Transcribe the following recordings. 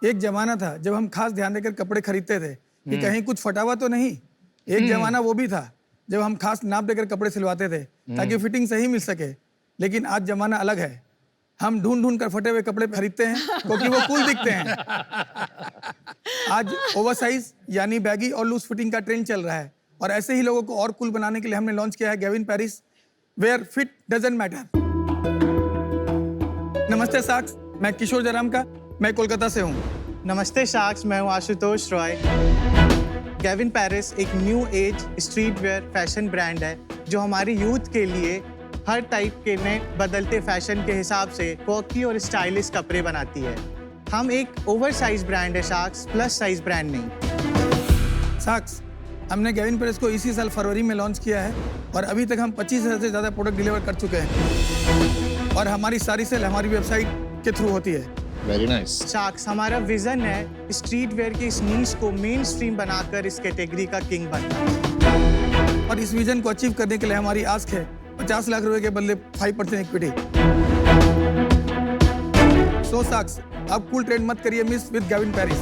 एक जमाना था जब हम खास ध्यान देकर कपड़े खरीदते थे कि कहीं कुछ फटा हुआ तो नहीं। एक जमाना वो भी था जब हम खास नाप देकर कपड़े सिलवाते थे ताकि फिटिंग सही मिल सके। लेकिन आज जमाना अलग है, हम ढूंढ ढूंढ कर फटे हुए कपड़े खरीदते हैं क्योंकि वो कूल दिखते हैं। आज ओवरसाइज यानी बैगी और लूज फिटिंग का ट्रेंड चल रहा है, और ऐसे ही लोगों को और कूल बनाने के लिए हमने लॉन्च किया है Gavin Paris, where fit doesn't matter. नमस्ते साक्स, मैं किशोर जयराम का, मैं कोलकाता से हूँ। नमस्ते शाक्स, मैं हूँ आशुतोष रॉय। गैविन पैरिस एक new age street wear fashion brand है जो हमारी यूथ के लिए हर टाइप के में बदलते फैशन के हिसाब से क्वर्की और स्टाइलिश कपड़े बनाती है। हम एक ओवर साइज ब्रांड है शाक्स, प्लस साइज ब्रांड नहीं। साक्स, हमने गैविन पैरिस को इसी साल फरवरी में लॉन्च किया है और अभी तक हम 25,000 से ज़्यादा प्रोडक्ट डिलीवर कर चुके हैं, और हमारी सारी सेल हमारी वेबसाइट के थ्रू होती है। Very nice. शाक्स, हमारा विजन है स्ट्रीट वेयर की इस नीश को मेन स्ट्रीम बनाकर इस कैटेगरी का किंग बनना, और इस विजन को अचीव करने के लिए हमारी आस्क है 50 लाख रुपए के बदले 5% इक्विटी। सो साक्स, आप कूल ट्रेंड मत करिए miss with Gavin Paris.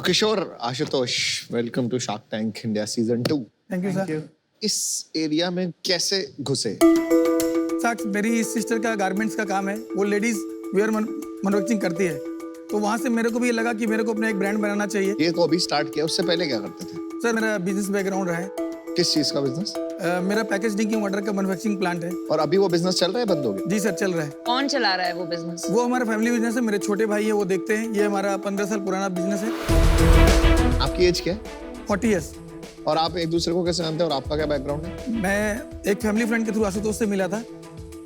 Kishore, Ashutosh, welcome to Shark Tank India season 2। Thank you sir. इस एरिया में कैसे घुसे? साक्स, मेरी सिस्टर का गारमेंट्स का काम है, वो लेडीज वेयर मैन्युफैक्चरिंग करती है, तो वहाँ से मेरे को भी ये लगा कि मेरे को अपना एक ब्रांड बनाना चाहिए। ये तो अभी स्टार्ट किया, उससे पहले क्या करते थे? सर, मेरा बिजनेस बैकग्राउंड रहा है। किस चीज का बिजनेस? मेरा पैकेज ड्रिंकिंग वाटर का मैन्युफैक्चरिंग प्लांट है। और अभी वो बिजनेस चल रहा है, बंद हो गया? जी सर, चल रहा है। कौन चला रहा है वो बिजनेस? वो हमारा फैमिली बिजनेस है, मेरे छोटे भाई है वो देखते हैं। ये हमारा 15 साल पुराना बिजनेस है। आपकी एज क्या है? 40 ईयर्स। और आप एक दूसरे को कैसे जानते हैं और आपका क्या बैकग्राउंड है? मैं एक फैमिली फ्रेंड के थ्रू आशुतोष से मिला था।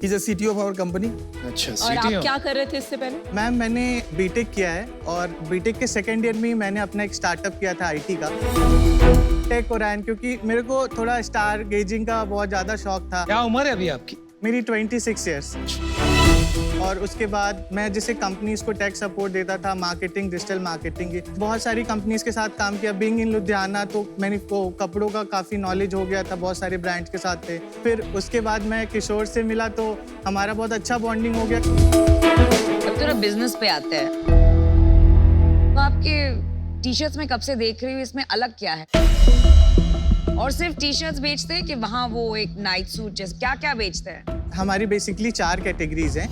Is a CTO of our company. अच्छा, और आप क्या कर रहे थे इससे पहले? मैम मैंने बीटेक किया है और बीटेक के सेकेंड ईयर में ही मैंने अपना एक स्टार्टअप किया था आईटी का, टेक ओरायन, क्योंकि मेरे को थोड़ा स्टार गेजिंग का बहुत ज़्यादा शौक था। क्या उम्र है अभी आपकी? मेरी 26 ईयर्स। और उसके बाद मैं जैसे कंपनीज को टेक सपोर्ट देता था, मार्केटिंग, डिजिटल मार्केटिंग की बहुत सारी कंपनीज के साथ काम किया। बीइंग इन लुधियाना तो मैंने को कपड़ों का काफ़ी नॉलेज हो गया था, बहुत सारे ब्रांड्स के साथ थे। फिर उसके बाद मैं किशोर से मिला तो हमारा बहुत अच्छा बॉन्डिंग हो गया। अब थोड़ा बिजनेस पे आते हैं, तो आपके टी शर्ट्स में कब से देख रही हूँ, इसमें अलग क्या है? और सिर्फ टी शर्ट्स बेचते हैं कि वहाँ वो एक नाइट सूट जैसे क्या क्या बेचते हैं? हमारी बेसिकली 4 कैटेगरीज हैं।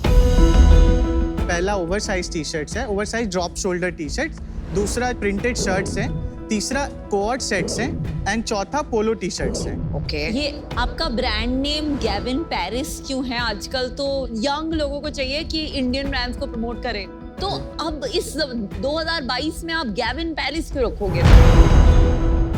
पहला ओवर साइज टी शर्ट्स है, over size drop shoulder T shirts. दूसरा प्रिंटेड शर्ट्स हैं। तीसरा कोऑर्ड सेट्स हैं एंड चौथा पोलो टी शर्ट्स हैं। ओके। ये आपका ब्रांड नेम गैविन पैरिस क्यों है? आजकल तो यंग लोगों को चाहिए कि इंडियन ब्रांड्स को प्रमोट करें, तो अब इस 2022 में आप गैविन पैरिस क्यों रखोगे?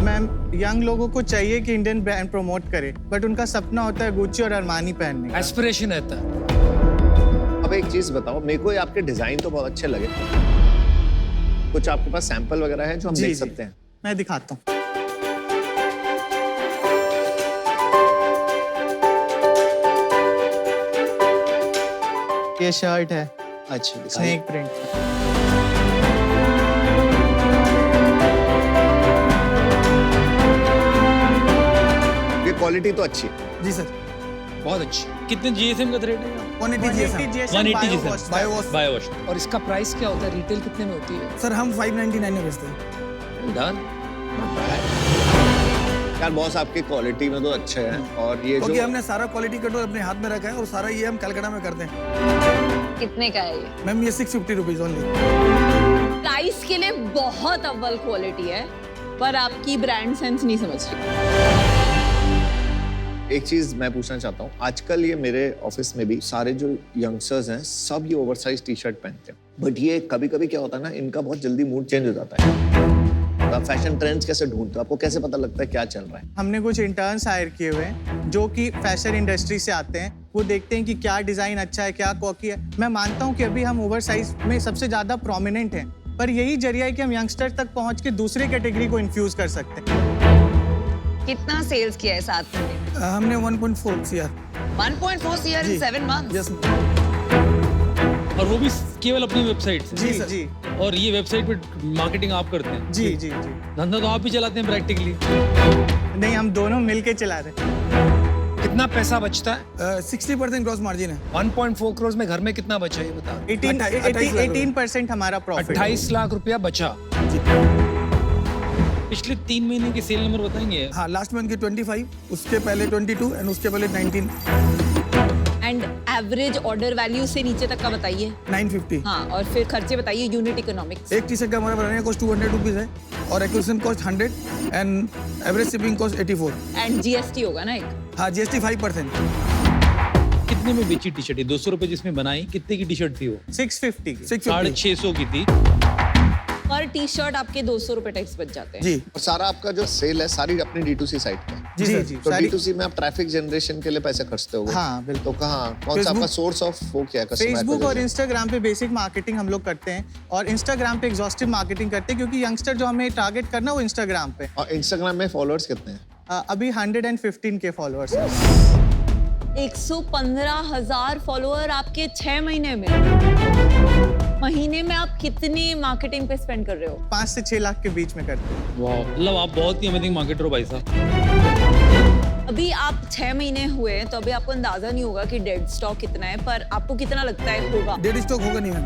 मैम, यंग लोगों को चाहिए कि इंडियन ब्रांड प्रमोट करे, बट उनका सपना होता है गुच्ची और अरमानी पहनने का। एस्पिरेशन रहता है। अब एक चीज बताओ, मेरे को ये आपके डिजाइन तो बहुत अच्छे लगे। कुछ आपके पास सैंपल वगैरह है जो हम देख सकते हैं? मैं दिखाता हूँ। ये शर्ट है, अच्छा, स्नेक प्रिंट। ये क्वालिटी तो अच्छी है। जी सर। बहुत अच्छी। कितने जीएसएम का रेट है? 180 GSM। 180 GSM। बायोवॉश। बायोवॉश। और इसका प्राइस क्या होता है? रिटेल कितने में होती है? सर, हम 599 में बेचते हैं। डन। यार बॉस, आपकी क्वालिटी में तो अच्छा है। और ये क्योंकि जो हमने सारा क्वालिटी कंट्रोल अपने हाथ में रखा है, और सारा ये हम कलकत्ता में करते हैं। कितने का है ये? मैम, ये 650 रुपीज ओनली। प्राइस के लिए बहुत अव्वल क्वालिटी है, पर आपकी ब्रांड सेंस नहीं समझ रही। एक चीज मैं पूछना चाहता हूँ, आजकल ये मेरे ऑफिस में भी सारे जो यंगस्टर्स हैं सब ये ओवरसाइज टी शर्ट पहनते हैं, बट ये कभी कभी क्या होता है ना, इनका बहुत जल्दी मूड चेंज हो जाता है। तो आप फैशन ट्रेंड्स कैसे ढूंढते हो? आपको कैसे पता लगता है क्या चल रहा है? हमने कुछ इंटर्न्स हायर किए हुए हैं जो कि फैशन इंडस्ट्री से आते हैं। वो देखते हैं कि क्या डिजाइन अच्छा है, क्या कॉकी है। मैं मानता हूँ कि अभी हम ओवर साइज में सबसे ज्यादा प्रोमिनेंट हैं, पर यही जरिया है कि हम यंगस्टर तक पहुँच के दूसरे कैटेगरी को इन्फ्यूज कर सकते हैं। कितना सेल्स किया है 7 महीने में? हमने 1.4 CR। 1.4 CR in 7 months? Yes. और वो भी केवल अपनी वेबसाइट से? जी जी और ये वेबसाइट पे मार्केटिंग आप करते हैं? जी जी जी। धंधा तो आप ही चलाते हैं प्रैक्टिकली? नहीं, हम दोनों मिलके चला रहे हैं। कितना पैसा बचता है? 60% ग्रॉस मार्जिन है। 1.4 करोड़ में घर में कितना बचा ये बता? 18% हमारा प्रॉफिट। 28 लाख रुपया बचा। पिछले 3 महीने के सेल नंबर बताएंगे? हाँ, लास्ट मंथ के 25, उसके पहले 22 एंड उसके पहले 19, एंड एवरेज ऑर्डर वैल्यू से नीचे तक का बताइए। 950। हाँ, और फिर खर्चे बताइए, यूनिट इकोनॉमिक्स। एक टी शर्ट का हमारा बनाने का कॉस्ट 200 रुपीज है और acquisition cost 100 and average shipping cost 84। And GST होगा ना एक? हाँ, जीएसटी 5%। कितने में बेची टी शर्ट? 200 रुपए जिसमें बनाई, कितने की टी शर्ट थी वो? 650 650 की थी। पर टी शर्ट आपके 200 रुपए टैक्स बच जाते हैं। जी और सारा आपका जो सेल है सारी अपनी D2C साइट पे है। जी जी सर। जी तो सारी- D2C में आप ट्रैफिक जनरेशन के लिए पैसे खर्चते हो? हाँ, बिल्कुल। तो कहाँ कौन सा आपका सोर्स ऑफ वो क्या है? customer फेसबुक और acquisition? इंस्टाग्राम पे बेसिक मार्केटिंग हम लोग करते हैं और इंस्टाग्राम पे एग्जॉस्टिव मार्केटिंग करते हैं, क्योंकि यंगस्टर जो हमें टारगेट करना है वो इंस्टाग्राम पे। और इंस्टाग्राम में फॉलोअर्स कितने हैं? अभी 115 के फॉलोअर्स हैं। 115,000 फॉलोअर आपके 6 महीने में। महीने में आप कितने मार्केटिंग पे स्पेंड कर रहे हो? 5 से 6 लाख के बीच में करते हैं। वाह, मतलब आप बहुत ही अमेजिंग मार्केटर हो भाई साहब। अभी आप 6 महीने हुए हैं, तो अभी आपको अंदाजा नहीं होगा कि डेड स्टॉक कितना है, पर आपको कितना लगता है होगा? डेड स्टॉक होगा नहीं मैम,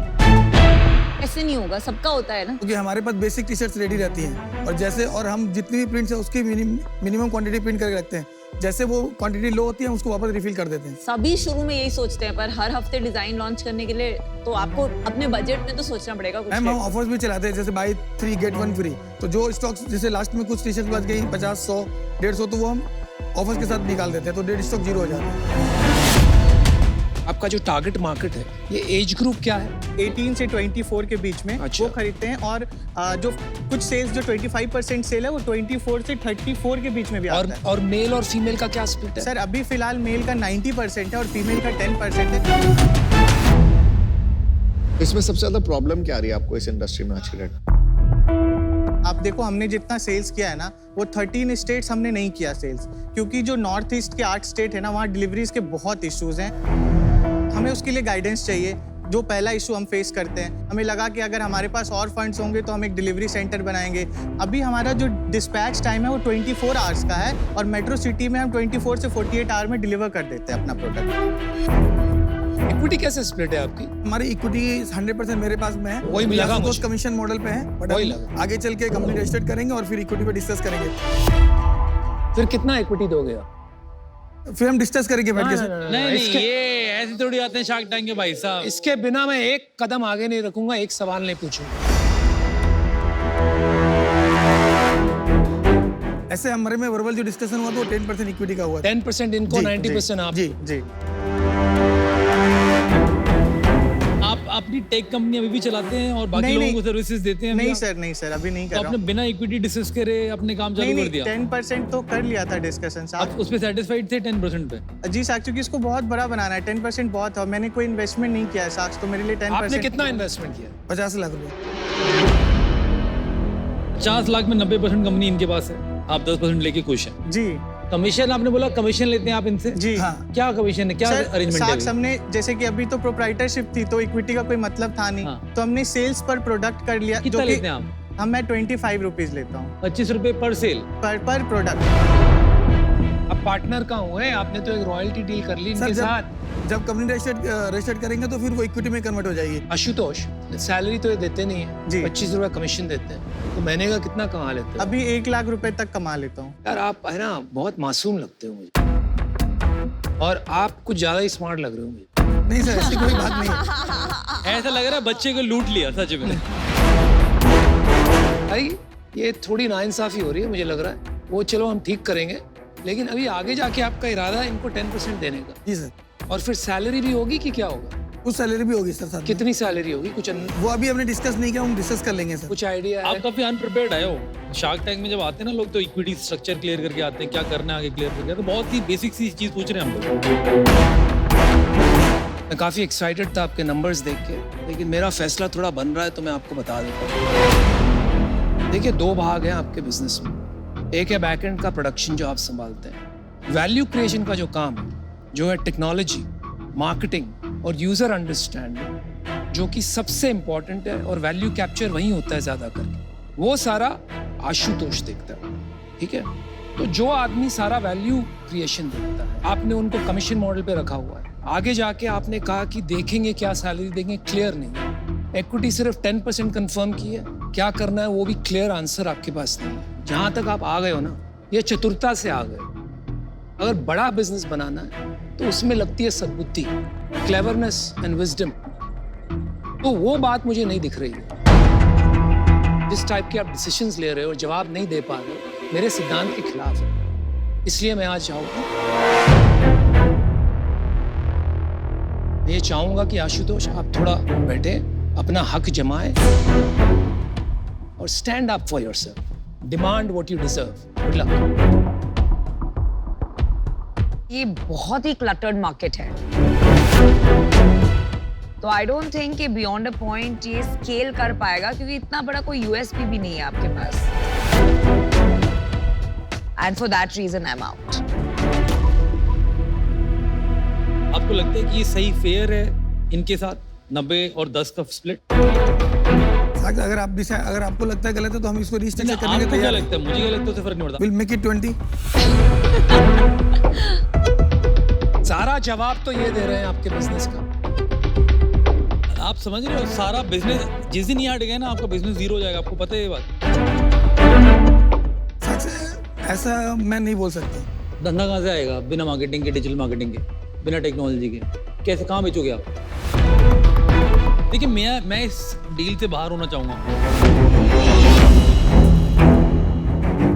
ऐसे नहीं होगा, सबका होता है ना। क्योंकि हमारे पास बेसिक टी शर्ट्स रेडी रहती हैं और जैसे और हम जितनी भी प्रिंट्स है उसकी मिनिमम क्वांटिटी प्रिंट करके रखते हैं। जैसे वो क्वांटिटी लो होती है हम उसको वापस रिफिल कर देते हैं। सभी शुरू में यही सोचते हैं, पर हर हफ्ते डिजाइन लॉन्च करने के लिए तो आपको अपने बजट में तो सोचना पड़ेगा कुछ। मैम हम ऑफर्स भी चलाते हैं, जैसे बाई 3 गेट 1 फ्री। तो जो स्टॉक्स जैसे लास्ट में कुछ टी शर्ट बच गई 50, 100, 150, तो वो हम ऑफर्स के साथ निकाल देते हैं, तो डेड स्टॉक 0 हो जाता है। आपका जो टारगेट मार्केट है, ये एज ग्रुप क्या है? 18 से 24 के बीच में अच्छा। वो खरीदते हैं और जो कुछ सेल्स जो 25% सेल है वो 24 से 34 के बीच में भी आता है। और मेल और फीमेल का क्या स्प्लिट है? सर अभी फिलहाल मेल का 90% है और फीमेल का 10% है। इसमें सबसे ज्यादा प्रॉब्लम क्या आ रही है आपको इस इंडस्ट्री में आज के डेट? आप देखो हमने जितना सेल्स किया है ना, वो 13 स्टेट्स हमने नहीं किया सेल्स, क्योंकि जो नॉर्थ ईस्ट के 8 स्टेट है ना, वहाँ डिलीवरीज के बहुत इश्यूज हैं। हमें उसके लिए गाइडेंस चाहिए। जो पहला इशू हम फेस करते हैं, हमें लगा कि अगर हमारे पास और फंड्स होंगे तो हम एक डिलीवरी सेंटर बनाएंगे। अभी हमारा जो डिस्पैच टाइम है वो 24 आवर्स का है और मेट्रो सिटी में हम 24 से 48 आवर में डिलीवर कर देते हैं अपना प्रोडक्ट। इक्विटी कैसे स्प्लिट है आपकी? हमारी इक्विटी 100% मेरे पास में है। वही लगा कुछ मुझे। कमीशन मॉडल पे है, बट वही हम लगा। आगे चल के कंपनी रजिस्टर्ड करेंगे और फिर इक्विटी पे डिस्कस करेंगे। फिर कितना इक्विटी दोगे आप? फिर हम डिस्कस करेंगे बैठ के। नहीं, ये ऐसे थोड़ी आते हैं शार्क टैंक के भाई साहब। इसके बिना मैं एक कदम आगे नहीं रखूंगा, एक सवाल नहीं पूछूंगा। ऐसे हमारे में वर्बल जो डिस्कशन हुआ तो 10% इक्विटी का हुआ था। 10% इनको, 90% आप। जी जी। आप अपनी टेक कंपनी अभी भी चलाते हैं और बाकी नहीं, लोगों नहीं। को सर्विसेज देते हैं? नहीं सर, नहीं सर, अभी नहीं कर तो रहा आपने हूँ। बिना इक्विटी डिस्कस करे अपने काम चालू कर दिया? 10% तो कर लिया था डिस्कशन आप साहब। उस पे सेटिस्फाइड थे 10% पे? जी साहब, क्योंकि इसको बहुत बड़ा बनाना है। 10% बहुत है, मैंने कोई इन्वेस्टमेंट नहीं किया है साक्ष, तो मेरे लिए 10%। आपने कितना इन्वेस्टमेंट किया? 50 लाख रुपए। 50 लाख में 90% कंपनी इनके पास है, आप 10% लेके खुश हैं। जी कमीशन, आपने बोला कमीशन लेते हैं आप इनसे? जी हाँ। क्या कमीशन है, क्या सर, अरेंजमेंट साक्ष है? हमने जैसे कि अभी तो प्रोप्राइटरशिप थी तो इक्विटी का कोई मतलब था नहीं, हाँ। तो हमने सेल्स पर प्रोडक्ट कर लिया। कितना जो कि लेते हैं आप? मैं 25 रुपीज लेता हूँ 25 रुपए पर सेल। पर प्रोडक्ट। अब पार्टनर का हुए, आपने तो एक रॉयल्टी डील कर ली सर इनके साथ। जब कंपनी रजिस्टर्ड करेंगे तो फिर वो इक्विटी में कन्वर्ट हो जाएगी। आशुतोष, सैलरी तो ये देते नहीं है, जी। 25 रुपए कमीशन देते हैं, तो महीने का कितना कमा लेते हो? अभी 1 लाख रुपए तक कमा लेता हूँ। यार आप है ना बहुत मासूम लगते हो मुझे, और आप कुछ ज्यादा ही स्मार्ट लग रहे हो मुझे। नहीं सर, ऐसी कोई बात नहीं है। ऐसा लग रहा है बच्चे को लूट लिया सच में। भाई ये थोड़ी नाइंसाफी हो रही है, मुझे लग रहा है। वो चलो हम ठीक करेंगे, लेकिन अभी आगे जाके आपका इरादा है इनको 10% देने का, जी सर। और फिर सैलरी भी होगी कि क्या होगा? कुछ सैलरी भी होगी सर साथ में। कितनी सैलरी होगी? कुछ वो अभी हमने डिस्कस नहीं किया, हम डिस्कस कर लेंगे सर। कुछ आइडिया है? आप काफी अनप्रिपेयर्ड आए हो। शार्क टैंक में जब आते हैं ना लोग, तो इक्विटी स्ट्रक्चर क्लियर करके आते हैं, क्या करना है आगे क्लियर करके, तो बहुत ही बेसिक सी चीज पूछ रहे हैं हम लोग। मैं काफी एक्साइटेड था आपके नंबर्स देख के, लेकिन मेरा फैसला थोड़ा बन रहा है, तो मैं आपको बता देता हूँ। देखिए, 2 भाग हैं आपके बिजनेस में। एक है बैकएंड का प्रोडक्शन जो आप संभालते हैं, वैल्यू क्रिएशन का जो काम है, जो है टेक्नोलॉजी, मार्केटिंग और यूजर अंडरस्टैंडिंग, जो कि सबसे इंपॉर्टेंट है, और वैल्यू कैप्चर वहीं होता है ज्यादा करके, वो सारा आशुतोष देखता है। ठीक है, तो जो आदमी सारा वैल्यू क्रिएशन देखता है, आपने उनको कमीशन मॉडल पे रखा हुआ है। आगे जाके आपने कहा कि देखेंगे क्या सैलरी देंगे, क्लियर नहीं। इक्विटी सिर्फ 10% कंफर्म की है, क्या करना है वो भी क्लियर आंसर आपके पास नहीं है। जहां तक आप आ गए हो ना, ये चतुरता से आ गए। अगर बड़ा बिजनेस बनाना है तो उसमें लगती है सद्बुद्धि, क्लेवरनेस एंड विजडम। तो वो बात मुझे नहीं दिख रही है। जिस टाइप के आप डिसीजंस ले रहे हो, जवाब नहीं दे पा रहे हो, मेरे सिद्धांत के खिलाफ है। इसलिए मैं आज चाहूंगा, ये चाहूंगा कि आशुतोष आप थोड़ा बैठे, अपना हक जमाएं और stand up for yourself, demand what you deserve. Good luck. ये बहुत ही क्लटर्ड मार्केट है, तो आई डोंट थिंक कि बियॉन्ड अ पॉइंट ये स्केल कर पाएगा, क्योंकि इतना बड़ा कोई यूएसपी भी नहीं है आपके पास। And for that reason I am out. आपको लगता है कि ये सही फेयर है इनके साथ 90 और 10 का स्प्लिट? साक्ष, अगर आपको लगता है गलत है तो हम इसको रीस्ट्रक्चर करने के आपको क्या तैयार लगता है? मुझे क्या लगता है उससे फर्क नहीं पड़ता। Will make it 20। सारा जवाब तो ये दे रहे हैं आपके बिजनेस का। आप समझ रहे हो, सारा बिजनेस जिस दिन ये हट गया ना, आपका बिजनेस जीरो हो जाएगा। आपको पता है ये बात? साक्ष, ऐसा मैं नहीं बोल सकता। धंधा कहाँ से आएगा बिना मार्केटिंग के, डिजिटल मार्केटिंग के, बिना टेक्नोलॉजी के? कैसे, कहाँ बेचोगे आप? देखिए, मैं इस डील से बाहर होना चाहूंगा,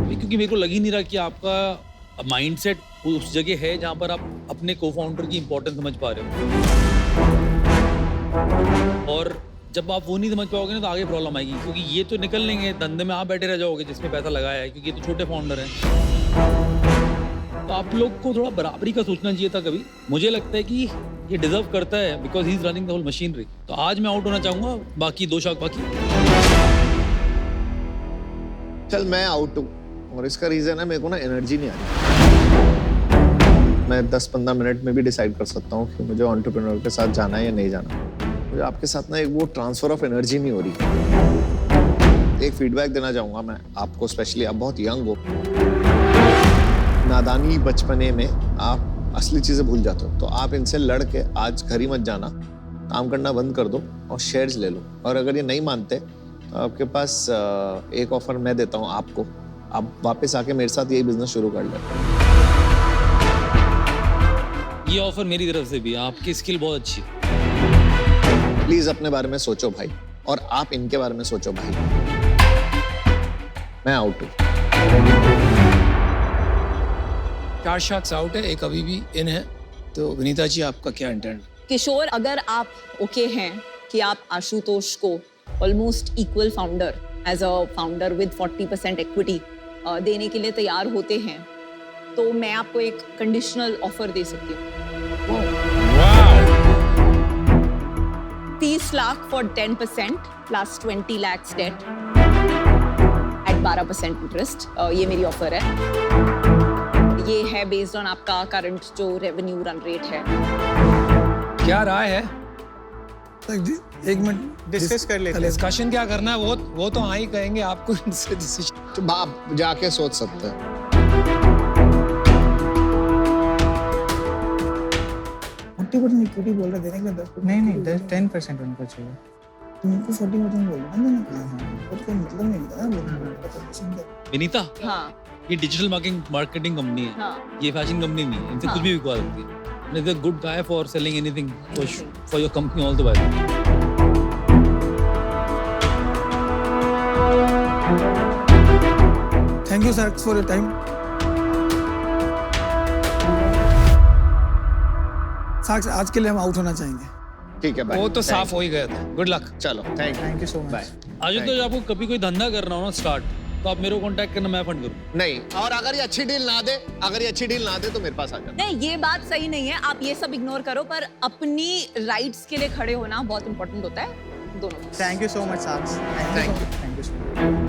क्योंकि मेरे को लग ही नहीं रहा कि आपका माइंडसेट उस जगह है जहां पर आप अपने को फाउंडर की इंपॉर्टेंस समझ पा रहे हो। और जब आप वो नहीं समझ पाओगे ना, तो आगे प्रॉब्लम आएगी, क्योंकि ये तो निकल लेंगे धंधे में, आप बैठे रह जाओगे जिसमें पैसा लगाया है, क्योंकि ये तो छोटे फाउंडर हैं। तो आप लोग को थोड़ा बराबरी का सोचना चाहिए था कभी। मुझे लगता है कि ये डिजर्व करता है, because he is running the whole machinery. तो आज मैं आउट होना चाहूंगा, बाकी 2 शाख बाकी। चल मैं आउट हूँ, और इसका रीजन है मेरे को ना एनर्जी नहीं आ रही। मैं 10-15 मिनट में भी डिसाइड कर सकता हूँ कि मुझे एंटरप्रेन्योर के साथ जाना है या नहीं जाना। मुझे आपके साथ ना एक वो ट्रांसफर ऑफ एनर्जी नहीं हो रही। एक फीडबैक देना चाहूंगा मैं आपको, स्पेशली आप बहुत यंग हो। नादानी बचपने में आप असली चीजें भूल जाते हो, तो आप इनसे लड़ के आज घर ही मत जाना, काम करना बंद कर दो और शेयर्स ले लो। और अगर ये नहीं मानते तो आपके पास एक ऑफर मैं देता हूँ आपको, आप वापस आके मेरे साथ यही बिजनेस शुरू कर लें। ये ऑफर मेरी तरफ से भी, आपकी स्किल बहुत अच्छी है। प्लीज अपने बारे में सोचो भाई, और आप इनके बारे में सोचो भाई। मैं आउट हूँ। 4 शॉट्स आउट है, एक अभी भी इन है। तो विनीता जी, आपका क्या इंटेंट? किशोर, अगर आप ओके हैं कि आप आशुतोष को almost equal founder, as a founder with 40% equity देने के लिए तैयार होते हैं, तो मैं आपको एक कंडीशनल ऑफर दे सकती हूँ। 30 lakh for 10% plus 20 lakhs debt at 12% interest. ये मेरी ऑफर है। ये है बेस्ड ऑन आपका करंट जो रेवेन्यू रन रेट है। क्या राय है? एक मिनट डिस्कस कर लेते हैं। डिस्कशन क्या करना है, वो तो हाँ ही कहेंगे आपको इनसे डिसीजन। तो आप जाके सोच सकते हैं। इक्विटी बोल रहे देने के लिए 10%। नहीं 10% उनको चाहिए। तुमको 40% बोल रहा मैंने कहा, कोई मतलब नहीं था। विनीता, हाँ ये डिजिटल मार्केटिंग कंपनी है, हाँ ये फैशन कंपनी नहीं है। इनसे हाँ। कुछ भी बिकवा सकती है। Is a good guy for selling anything for your company all the way. Thank you sir for your time. साक्ष, आज के लिए हम आउट होना चाहेंगे। ठीक है भाई, वो तो साफ हो ही गया था। Good luck. चलो thank you so much. Bye. Ashutosh, आपको कभी कोई धंधा करना हो ना स्टार्ट, तो आप मेरे को कांटेक्ट करना, मैं फंड करूँ। नहीं, और अगर ये अच्छी डील ना दे, तो मेरे पास आ जाना। नहीं, ये बात सही नहीं है। आप ये सब इग्नोर करो, पर अपनी राइट्स के लिए खड़े होना बहुत इंपॉर्टेंट होता है दोनों। थैंक यू सो मच साक्ष। Thank you. Thank you so much.